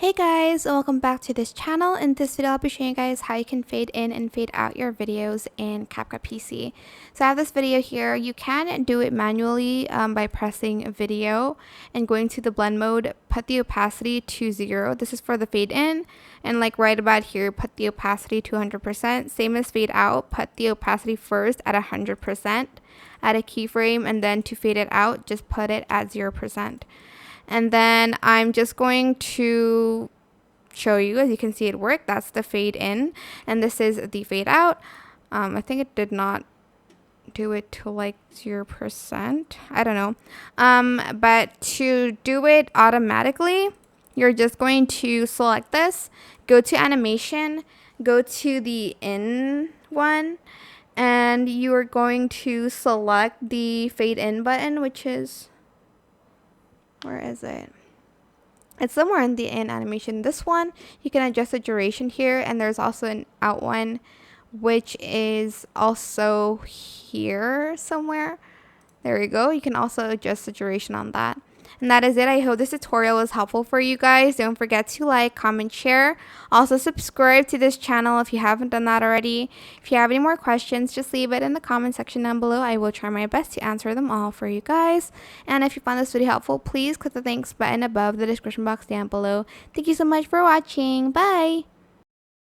Hey guys, and welcome back to this channel. In this video I'll be showing you guys how you can fade in and fade out your videos in CapCut PC. So I have this video here. You can do it manually by pressing video and going to the blend mode, put the opacity to 0. This is for the fade in, and like right about here put the opacity to 100%. Same as fade out, put the opacity first at 100%, add a keyframe, and then to fade it out just put it at 0%. And then I'm just going to show you, as you can see it work. That's the fade in, and this is the fade out. I think it did not do it to like 0%. I don't know. But to do it automatically, you're just going to select this, go to animation, go to the in one, and you are going to select the fade in button, which is, where is it? It's somewhere in the in animation. This one, you can adjust the duration here, and there's also an out one, which is also here somewhere. There we go. You can also adjust the duration on that. And that is it. I hope this tutorial was helpful for you guys. Don't forget to like, comment, share. Also subscribe to this channel if you haven't done that already. If you have any more questions, just leave it in the comment section down below. I will try my best to answer them all for you guys. And if you found this video helpful, please click the thanks button above the description box down below. Thank you so much for watching. Bye!